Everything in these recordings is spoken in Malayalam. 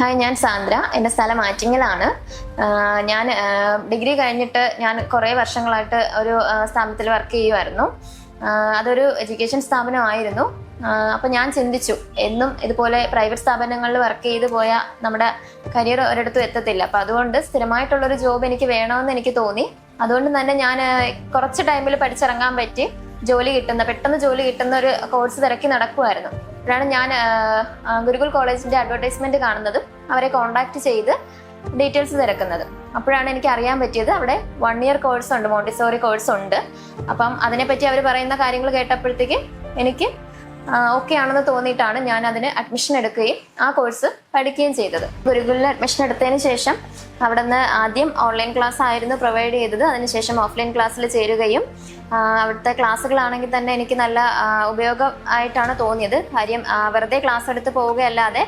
ഹായ്, ഞാൻ സാന്ദ്ര. എൻ്റെ സ്ഥലം ആറ്റിങ്ങലാണ്. ഞാൻ ഡിഗ്രി കഴിഞ്ഞിട്ട് ഞാൻ കുറേ വർഷങ്ങളായിട്ട് ഒരു സ്ഥാപനത്തിൽ വർക്ക് ചെയ്യുമായിരുന്നു. അതൊരു എഡ്യൂക്കേഷൻ സ്ഥാപനമായിരുന്നു. അപ്പോൾ ഞാൻ ചിന്തിച്ചു, എന്നും ഇതുപോലെ പ്രൈവറ്റ് സ്ഥാപനങ്ങളിൽ വർക്ക് ചെയ്ത് പോയാൽ നമ്മുടെ കരിയർ ഒരിടത്തും എത്തത്തില്ല. അപ്പോൾ അതുകൊണ്ട് സ്ഥിരമായിട്ടുള്ളൊരു ജോബ് എനിക്ക് വേണമെന്ന് എനിക്ക് തോന്നി. അതുകൊണ്ട് തന്നെ ഞാൻ കുറച്ച് ടൈമിൽ പഠിച്ചിറങ്ങാൻ പറ്റി പെട്ടെന്ന് ജോലി കിട്ടുന്ന ഒരു കോഴ്സ് തിരക്കി നടക്കുമായിരുന്നു. അപ്പോഴാണ് ഞാൻ ഗുരുകുൽ കോളേജിന്റെ അഡ്വർടൈസ്മെന്റ് കാണുന്നതും അവരെ കോൺടാക്ട് ചെയ്ത് ഡീറ്റെയിൽസ് തിരക്കുന്നത്. അപ്പോഴാണ് എനിക്ക് അറിയാൻ പറ്റിയത് അവിടെ 1 year കോഴ്സ് ഉണ്ട്, മോണ്ടിസോറി കോഴ്സ് ഉണ്ട്. അപ്പം അതിനെപ്പറ്റി അവർ പറയുന്ന കാര്യങ്ങൾ കേട്ടപ്പോഴത്തേക്ക് എനിക്ക് ഓക്കെ ആണെന്ന് തോന്നിയിട്ടാണ് ഞാൻ അതിന് അഡ്മിഷൻ എടുക്കുകയും ആ കോഴ്സ് പഠിക്കുകയും ചെയ്തത്. ഗുരുകുലിൽ അഡ്മിഷൻ എടുത്തതിന് ശേഷം അവിടെ നിന്ന് ആദ്യം ഓൺലൈൻ ക്ലാസ് ആയിരുന്നു പ്രൊവൈഡ് ചെയ്തത്. അതിനുശേഷം ഓഫ്ലൈൻ ക്ലാസ്സിൽ ചേരുകയും അവിടുത്തെ ക്ലാസ്സുകളാണെങ്കിൽ തന്നെ എനിക്ക് നല്ല ഉപയോഗമായിട്ടാണ് തോന്നിയത്. കാര്യം വെറുതെ ക്ലാസ് എടുത്ത് പോവുകയല്ലാതെ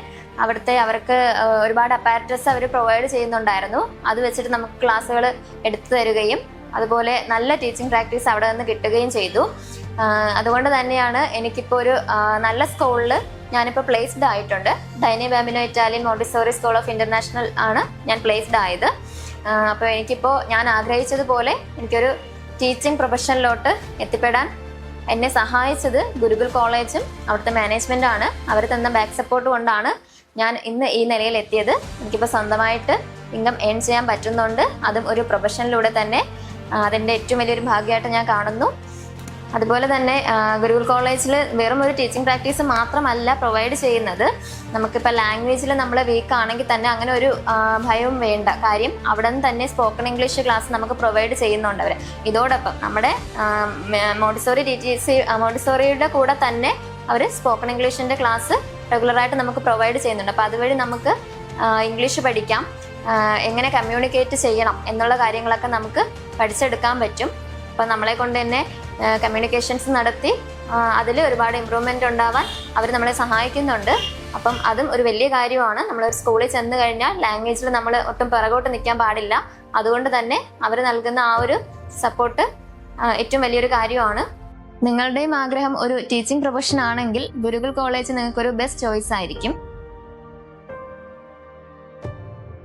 അവർക്ക് ഒരുപാട് അപ്പാരറ്റസ് അവർ പ്രൊവൈഡ് ചെയ്യുന്നുണ്ടായിരുന്നു. അത് വെച്ചിട്ട് നമുക്ക് ക്ലാസ്സുകൾ എടുത്തു തരികയും അതുപോലെ നല്ല ടീച്ചിങ് പ്രാക്ടീസ് അവിടെ നിന്ന് കിട്ടുകയും ചെയ്തു. അതുകൊണ്ട് തന്നെയാണ് എനിക്കിപ്പോൾ ഒരു നല്ല സ്കൂളിൽ ഞാനിപ്പോൾ പ്ലേസ്ഡ് ആയിട്ടുണ്ട്. Dainy Bambino Italian Montessori school of international ആണ് ഞാൻ പ്ലേസ്ഡ് ആയത്. അപ്പോൾ എനിക്കിപ്പോൾ ഞാൻ ആഗ്രഹിച്ചതുപോലെ എനിക്കൊരു ടീച്ചിങ് പ്രൊഫഷനിലോട്ട് എത്തിപ്പെടാൻ എന്നെ സഹായിച്ചത് ഗുരുകുൽ കോളേജും അവിടുത്തെ മാനേജ്മെൻ്റ് ആണ്. അവർ തന്ന ബാക്ക് സപ്പോർട്ട് കൊണ്ടാണ് ഞാൻ ഇന്ന് ഈ നിലയിൽ എത്തിയത്. എനിക്കിപ്പോൾ സ്വന്തമായിട്ട് ഇൻകം ഏൺ ചെയ്യാൻ പറ്റുന്നുണ്ട്. അതും ഒരു പ്രൊഫഷനിലൂടെ തന്നെ. അതിൻ്റെ ഏറ്റവും വലിയൊരു ഭാഗ്യമായിട്ട് ഞാൻ കാണുന്നു. അതുപോലെ തന്നെ ഗുരുകുൽ കോളേജിൽ വെറും ഒരു ടീച്ചിങ് പ്രാക്ടീസ് മാത്രമല്ല പ്രൊവൈഡ് ചെയ്യുന്നത്. നമുക്കിപ്പോൾ ലാംഗ്വേജിൽ നമ്മൾ വീക്ക് ആണെങ്കിൽ തന്നെ അങ്ങനെ ഒരു ഭയവും വേണ്ട. കാര്യം അവിടെ നിന്ന് തന്നെ സ്പോക്കൺ ഇംഗ്ലീഷ് ക്ലാസ് നമുക്ക് പ്രൊവൈഡ് ചെയ്യുന്നുണ്ട് അവർ. ഇതോടൊപ്പം നമ്മുടെ മോണ്ടിസോറിയുടെ കൂടെ തന്നെ അവർ സ്പോക്കൺ ഇംഗ്ലീഷിൻ്റെ ക്ലാസ് റെഗുലറായിട്ട് നമുക്ക് പ്രൊവൈഡ് ചെയ്യുന്നുണ്ട്. അപ്പോൾ അതുവഴി നമുക്ക് ഇംഗ്ലീഷ് പഠിക്കാം, എങ്ങനെ കമ്മ്യൂണിക്കേറ്റ് ചെയ്യണം എന്നുള്ള കാര്യങ്ങളൊക്കെ നമുക്ക് പഠിച്ചെടുക്കാൻ പറ്റും. അപ്പം നമ്മളെ കൊണ്ട് തന്നെ കമ്മ്യൂണിക്കേഷൻസ് നടത്തി അതിൽ ഒരുപാട് ഇമ്പ്രൂവ്മെൻ്റ് ഉണ്ടാവാൻ അവർ നമ്മളെ സഹായിക്കുന്നുണ്ട്. അപ്പം അതും ഒരു വലിയ കാര്യമാണ്. നമ്മളൊരു സ്കൂളിൽ ചെന്ന് കഴിഞ്ഞാൽ ലാംഗ്വേജിൽ നമ്മൾ ഒട്ടും പിറകോട്ട് നിൽക്കാൻ പാടില്ല. അതുകൊണ്ട് തന്നെ അവർ നൽകുന്ന ആ ഒരു സപ്പോർട്ട് ഏറ്റവും വലിയൊരു കാര്യമാണ്. നിങ്ങളുടെയും ആഗ്രഹം ഒരു ടീച്ചിങ് പ്രൊഫഷൻ ആണെങ്കിൽ ഗുരുകുൽ കോളേജ് നിങ്ങൾക്കൊരു ബെസ്റ്റ് ചോയ്സ് ആയിരിക്കും.